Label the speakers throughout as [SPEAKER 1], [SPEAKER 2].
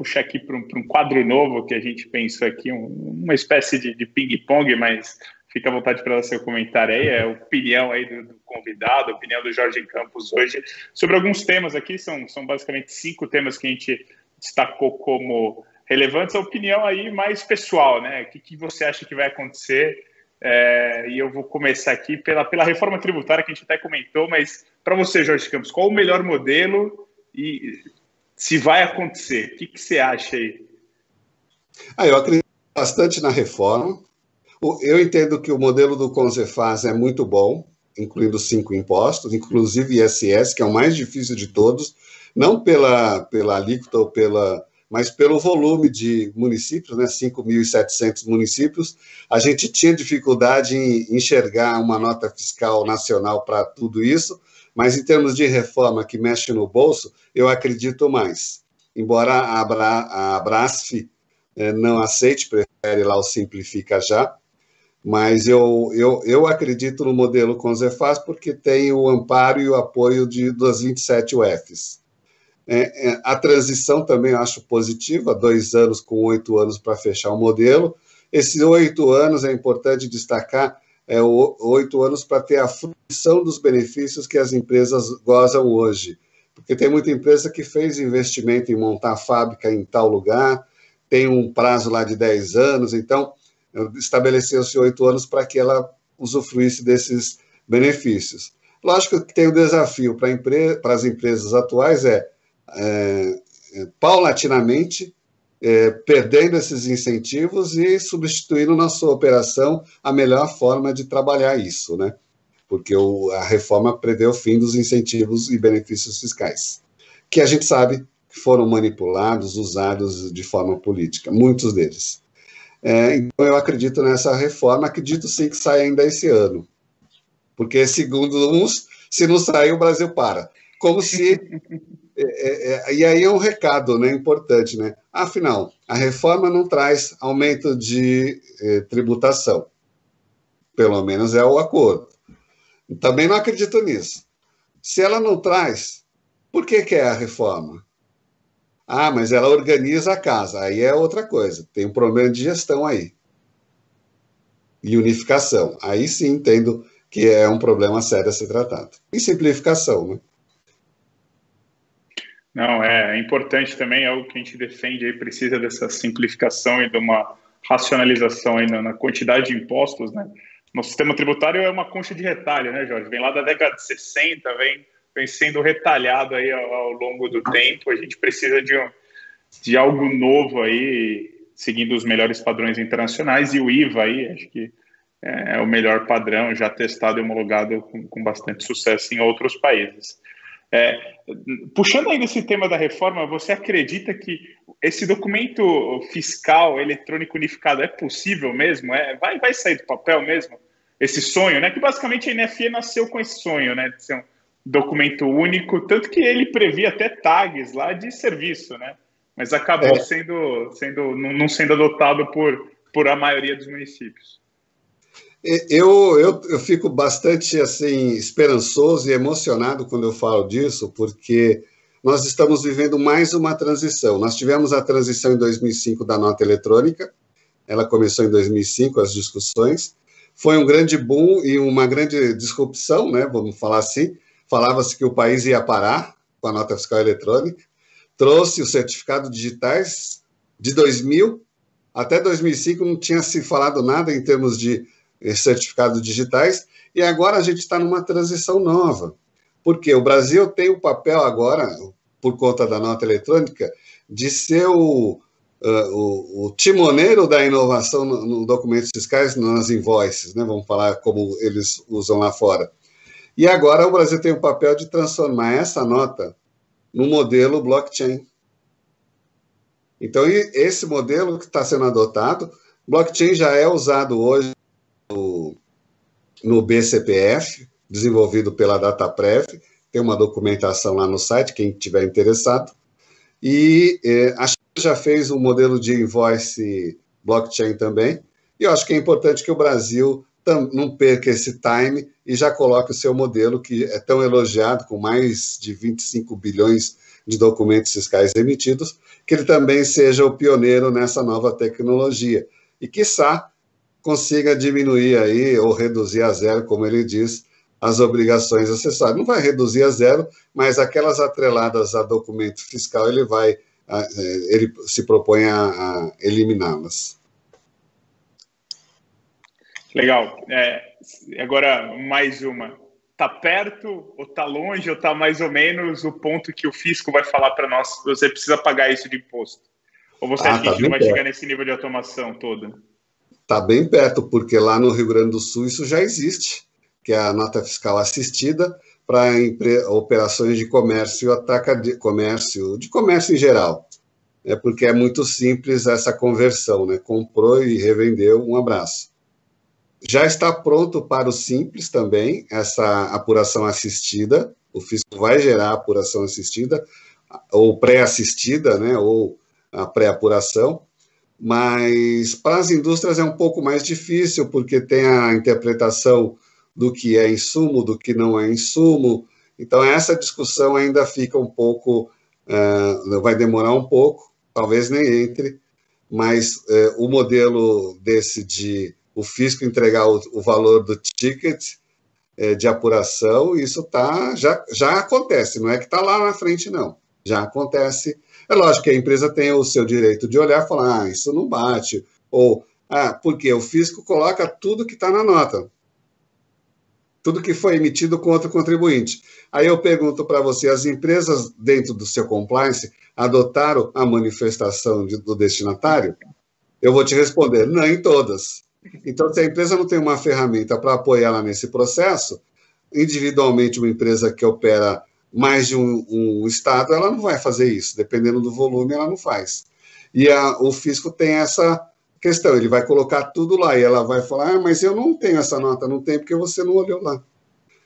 [SPEAKER 1] puxar aqui para um quadro novo que a gente pensou aqui, uma espécie de ping-pong, mas fica à vontade para dar seu comentário aí, a opinião aí do convidado, a opinião do Jorge Campos hoje, sobre alguns temas aqui, são basicamente 5 temas que a gente destacou como relevantes, a opinião aí mais pessoal, né? O que você acha que vai acontecer? E eu vou começar aqui pela reforma tributária que a gente até comentou, mas para você, Jorge Campos, qual o melhor modelo e se vai acontecer? O que você acha aí?
[SPEAKER 2] Eu acredito bastante na reforma. Eu entendo que o modelo do CONCEFAZ é muito bom, incluindo 5 impostos, inclusive ISS, que é o mais difícil de todos, não pela alíquota, mas pelo volume de municípios, né, 5.700 municípios. A gente tinha dificuldade em enxergar uma nota fiscal nacional para tudo isso, mas em termos de reforma que mexe no bolso, eu acredito mais. Embora a Abrasf não aceite, prefere lá o Simplifica Já, mas eu acredito no modelo CONCEFAZ porque tem o amparo e o apoio das 27 UFs. A transição também eu acho positiva, 2 anos com 8 anos para fechar o modelo. Esses 8 anos, é importante destacar, 8 anos para ter a fruição dos benefícios que as empresas gozam hoje. Porque tem muita empresa que fez investimento em montar a fábrica em tal lugar, tem um prazo lá de 10 anos, então estabeleceu-se 8 anos para que ela usufruísse desses benefícios. Lógico que tem o desafio para as empresas atuais paulatinamente, perdendo esses incentivos e substituindo na sua operação a melhor forma de trabalhar isso, né? Porque a reforma prevê o fim dos incentivos e benefícios fiscais, que a gente sabe que foram manipulados, usados de forma política, muitos deles. Então, eu acredito nessa reforma, acredito sim que sai ainda esse ano, porque, segundo uns, se não sair, o Brasil para. Como se... E aí é um recado, né, importante, né? Afinal, a reforma não traz aumento de tributação, pelo menos é o acordo. Também não acredito nisso. Se ela não traz, por que é a reforma? Mas ela organiza a casa. Aí é outra coisa. Tem um problema de gestão aí. E unificação. Aí sim entendo que é um problema sério a ser tratado. E simplificação, né?
[SPEAKER 1] Não, é importante também, é o que a gente defende aí, precisa dessa simplificação e de uma racionalização aí na quantidade de impostos, né? Nosso sistema tributário é uma concha de retalho, né, Jorge? Vem lá da década de 60, vem sendo retalhado aí ao longo do tempo. A gente precisa de algo novo aí, seguindo os melhores padrões internacionais, e o IVA aí, acho que é o melhor padrão, já testado e homologado com bastante sucesso em outros países. Puxando ainda esse tema da reforma, você acredita que esse documento fiscal eletrônico unificado é possível mesmo? Vai sair do papel mesmo? Esse sonho, né? Que basicamente a NFE nasceu com esse sonho, né? De ser um documento único, tanto que ele previa até tags lá de serviço, né? Mas acabou não sendo adotado por a maioria dos municípios.
[SPEAKER 2] Eu fico bastante assim esperançoso e emocionado quando eu falo disso, porque nós estamos vivendo mais uma transição. Nós tivemos a transição em 2005 da nota eletrônica, ela começou em 2005, as discussões. Foi um grande boom e uma grande disrupção, né? Vamos falar assim. Falava-se que o país ia parar com a nota fiscal eletrônica. Trouxe os certificados digitais de 2000 até 2005, não tinha se falado nada em termos de certificados digitais, e agora a gente está numa transição nova, porque o Brasil tem o papel agora, por conta da nota eletrônica, de ser o timoneiro da inovação nos documentos fiscais, nas invoices, né? Vamos falar como eles usam lá fora. E agora o Brasil tem o papel de transformar essa nota no modelo blockchain. Então, esse modelo que está sendo adotado, blockchain já é usado hoje no BCPF, desenvolvido pela Dataprev, tem uma documentação lá no site, quem tiver interessado, e a China já fez um modelo de invoice blockchain também, e eu acho que é importante que o Brasil não perca esse time e já coloque o seu modelo, que é tão elogiado, com mais de 25 bilhões de documentos fiscais emitidos, que ele também seja o pioneiro nessa nova tecnologia. E, quiçá, consiga diminuir aí, ou reduzir a zero, como ele diz, as obrigações acessórias. Não vai reduzir a zero, mas aquelas atreladas a documento fiscal, ele se propõe a eliminá-las.
[SPEAKER 1] Legal. Agora, mais uma. Está perto, ou está longe, ou está mais ou menos o ponto que o fisco vai falar para nós, você precisa pagar isso de imposto? Ou você acha que a gente não vai chegar nesse nível de automação toda?
[SPEAKER 2] Está bem perto, porque lá no Rio Grande do Sul isso já existe, que é a nota fiscal assistida para operações de comércio, de comércio em geral. Porque é muito simples essa conversão, né? Comprou e revendeu, um abraço. Já está pronto para o simples também, essa apuração assistida, o fisco vai gerar apuração assistida, ou pré-assistida, né? Ou a pré-apuração, mas para as indústrias é um pouco mais difícil, porque tem a interpretação do que é insumo, do que não é insumo, então essa discussão ainda fica um pouco, vai demorar um pouco, talvez nem entre, mas o modelo desse de o fisco entregar o valor do ticket de apuração, isso já acontece, não é que está lá na frente, não, já acontece. É lógico que a empresa tem o seu direito de olhar e falar, isso não bate, ou, porque o fisco coloca tudo que está na nota, tudo que foi emitido contra o contribuinte. Aí eu pergunto para você, as empresas dentro do seu compliance adotaram a manifestação do destinatário? Eu vou te responder, não em todas. Então, se a empresa não tem uma ferramenta para apoiar ela nesse processo, individualmente uma empresa que opera mais de um estado, ela não vai fazer isso, dependendo do volume, ela não faz. E o fisco tem essa questão, ele vai colocar tudo lá, e ela vai falar, mas eu não tenho essa nota, não tem porque você não olhou lá.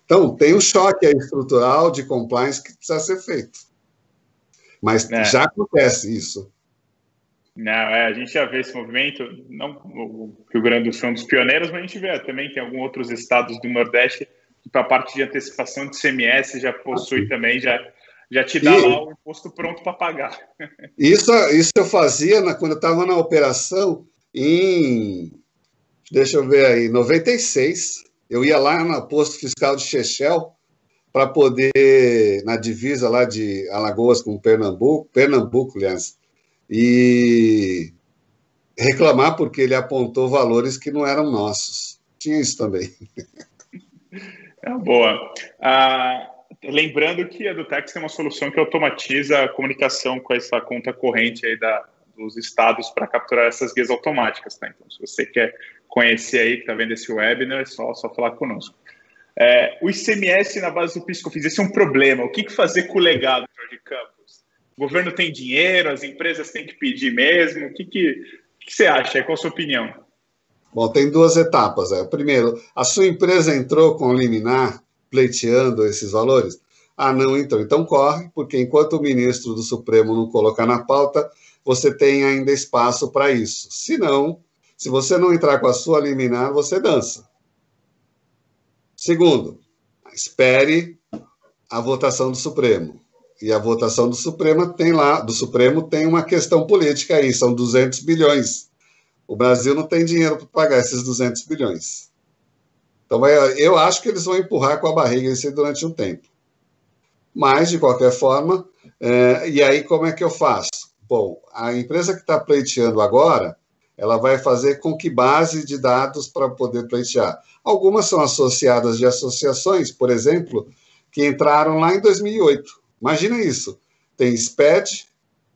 [SPEAKER 2] Então, tem um choque aí estrutural de compliance que precisa ser feito. Mas já acontece isso.
[SPEAKER 1] Não, a gente já vê esse movimento, não o Rio Grande do Sul é um dos pioneiros, mas a gente vê também, tem alguns outros estados do Nordeste que para a parte de antecipação de CMS já possui também, já te dá lá o imposto pronto para pagar.
[SPEAKER 2] Isso eu fazia quando eu estava na operação deixa eu ver aí, 96, eu ia lá no posto fiscal de Chechel para poder, na divisa lá de Alagoas com Pernambuco, aliás, e reclamar porque ele apontou valores que não eram nossos. Tinha isso também.
[SPEAKER 1] Boa. Lembrando que a Edutex tem uma solução que automatiza a comunicação com essa conta corrente aí dos estados para capturar essas guias automáticas. Tá? Então, se você quer conhecer aí, que está vendo esse webinar, é só falar conosco. O ICMS na base do PIS/COFINS, esse é um problema. O que fazer com o legado, Jorge Campos? O governo tem dinheiro, as empresas têm que pedir mesmo? O que você acha? Qual a sua opinião?
[SPEAKER 2] Bom, tem duas etapas. Primeiro, a sua empresa entrou com liminar pleiteando esses valores? Não entrou. Então corre, porque enquanto o ministro do Supremo não colocar na pauta, você tem ainda espaço para isso. Se não, se você não entrar com a sua liminar, você dança. Segundo, espere a votação do Supremo. E a votação do Supremo tem uma questão política aí, são 200 bilhões. O Brasil não tem dinheiro para pagar esses 200 bilhões. Então, eu acho que eles vão empurrar com a barriga isso durante um tempo. Mas, de qualquer forma, e aí como é que eu faço? Bom, a empresa que está pleiteando agora, ela vai fazer com que base de dados para poder pleitear. Algumas são associadas de associações, por exemplo, que entraram lá em 2008. Imagina isso. Tem SPED,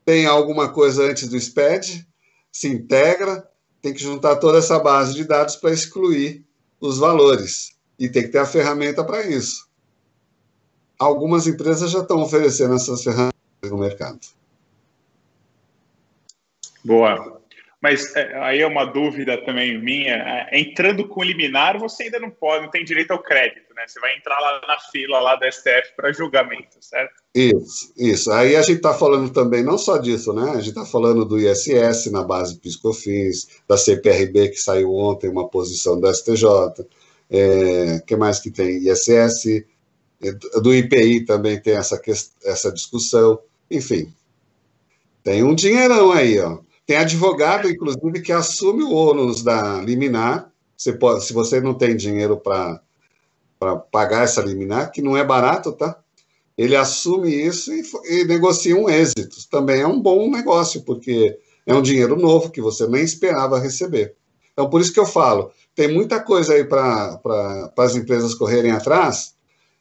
[SPEAKER 2] tem alguma coisa antes do SPED, se integra, tem que juntar toda essa base de dados para excluir os valores. E tem que ter a ferramenta para isso. Algumas empresas já estão oferecendo essas ferramentas no mercado.
[SPEAKER 1] Boa. Mas aí é uma dúvida também minha. Entrando com liminar, você ainda não tem direito ao crédito, né? Você vai entrar lá na fila lá da STF para julgamento, certo?
[SPEAKER 2] Isso. Aí a gente está falando também não só disso, né? A gente está falando do ISS na base PIS/COFINS, da CPRB que saiu ontem, uma posição do STJ. Que mais que tem? ISS, do IPI também tem essa discussão. Enfim, tem um dinheirão aí, ó. Tem advogado, inclusive, que assume o ônus da liminar. Você pode, se você não tem dinheiro para pagar essa liminar, que não é barato, tá? Ele assume isso e negocia um êxito. Também é um bom negócio, porque é um dinheiro novo que você nem esperava receber. Então, por isso que eu falo, tem muita coisa aí para as empresas correrem atrás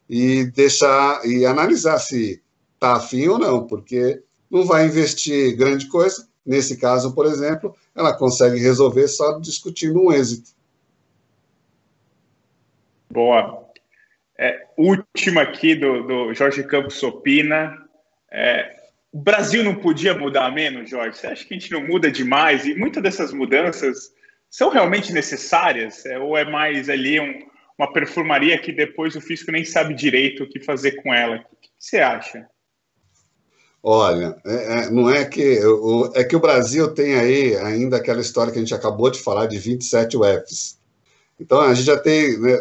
[SPEAKER 2] e deixar e analisar se está afim ou não, porque não vai investir grande coisa. Nesse caso, por exemplo, ela consegue resolver só discutindo um êxito.
[SPEAKER 1] Boa. Última aqui do Jorge Campos Opina. O Brasil não podia mudar menos, Jorge? Você acha que a gente não muda demais? E muitas dessas mudanças são realmente necessárias? Ou é mais ali uma perfumaria que depois o fisco nem sabe direito o que fazer com ela? O que você acha?
[SPEAKER 2] Olha, não é que é que o Brasil tem aí ainda aquela história que a gente acabou de falar de 27 UFs. Então a gente já tem, né,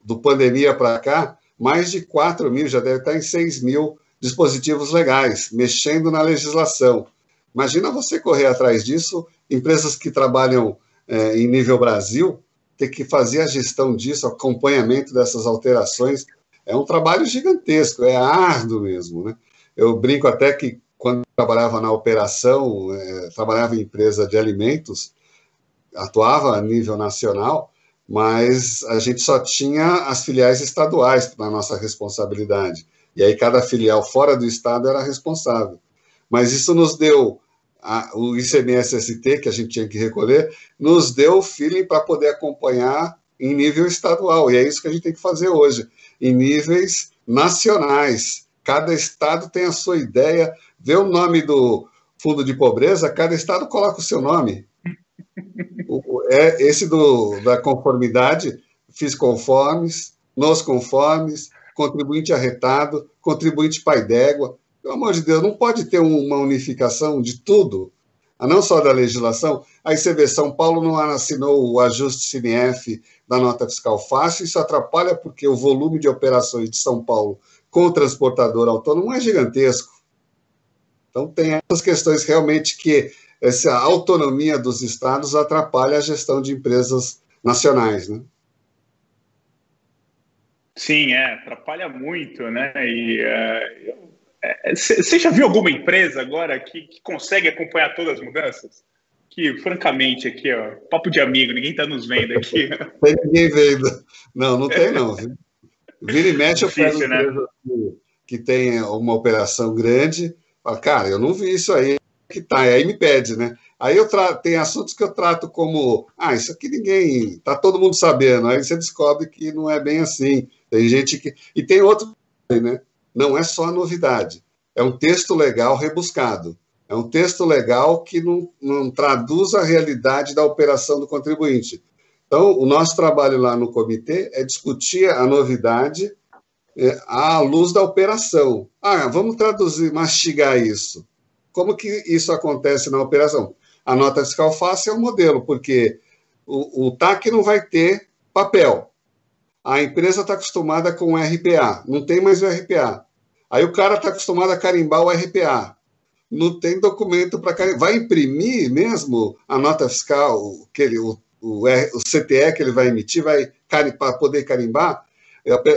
[SPEAKER 2] do pandemia para cá, mais de 4 mil, já deve estar em 6 mil dispositivos legais, mexendo na legislação. Imagina você correr atrás disso, empresas que trabalham em nível Brasil, ter que fazer a gestão disso, acompanhamento dessas alterações, é um trabalho gigantesco, é árduo mesmo, né? Eu brinco até que quando trabalhava na operação, trabalhava em empresa de alimentos, atuava a nível nacional, mas a gente só tinha as filiais estaduais na nossa responsabilidade. E aí cada filial fora do estado era responsável. Mas isso nos deu, o ICMS-ST, que a gente tinha que recolher, nos deu o feeling para poder acompanhar em nível estadual. E é isso que a gente tem que fazer hoje, em níveis nacionais. Cada estado tem a sua ideia, vê o nome do fundo de pobreza, cada estado coloca o seu nome. Esse da conformidade, fiz conformes, nos conformes, contribuinte arretado, contribuinte pai d'égua. Pelo amor de Deus, não pode ter uma unificação de tudo, não só da legislação. Aí você vê, São Paulo não assinou o ajuste CNF da nota fiscal fácil, isso atrapalha porque o volume de operações de São Paulo com o transportador autônomo é gigantesco. Então tem essas questões realmente que essa autonomia dos estados atrapalha a gestão de empresas nacionais, né?
[SPEAKER 1] Sim, atrapalha muito, né? Você já viu alguma empresa agora que consegue acompanhar todas as mudanças? Que, francamente, aqui, ó, papo de amigo, ninguém está nos vendo aqui.
[SPEAKER 2] Tem ninguém vendo. Não tem não. Vira e mexe,
[SPEAKER 1] Difícil,
[SPEAKER 2] eu pego empresa que tem uma operação grande, falo, cara, eu não vi isso aí que tá, e aí me pede, né? Aí tem assuntos que eu trato como, isso aqui ninguém, tá todo mundo sabendo, aí você descobre que não é bem assim. Tem gente que. E tem outro, né? Não é só a novidade, é um texto legal rebuscado. É um texto legal que não traduz a realidade da operação do contribuinte. Então, o nosso trabalho lá no comitê é discutir a novidade à luz da operação. Vamos traduzir, mastigar isso. Como que isso acontece na operação? A nota fiscal fácil é um modelo, porque o TAC não vai ter papel. A empresa está acostumada com o RPA, não tem mais o RPA. Aí o cara está acostumado a carimbar o RPA. Não tem documento para carimbar. Vai imprimir mesmo a nota fiscal, o CTE que ele vai emitir, para poder carimbar?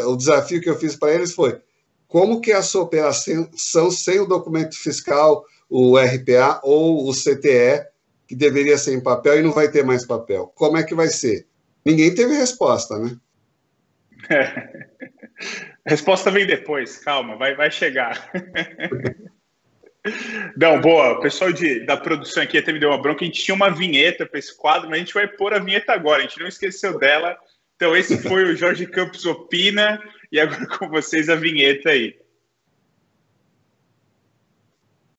[SPEAKER 2] O desafio que eu fiz para eles foi como que é a sua operação sem o documento fiscal, o RPA ou o CTE, que deveria ser em papel e não vai ter mais papel. Como é que vai ser? Ninguém teve resposta, né?
[SPEAKER 1] A resposta vem depois, calma, vai chegar. Não, boa. O pessoal da produção aqui até me deu uma bronca. A gente tinha uma vinheta para esse quadro, mas a gente vai pôr a vinheta agora. A gente não esqueceu dela. Então, esse foi o Jorge Campos Opina. E agora com vocês a vinheta aí.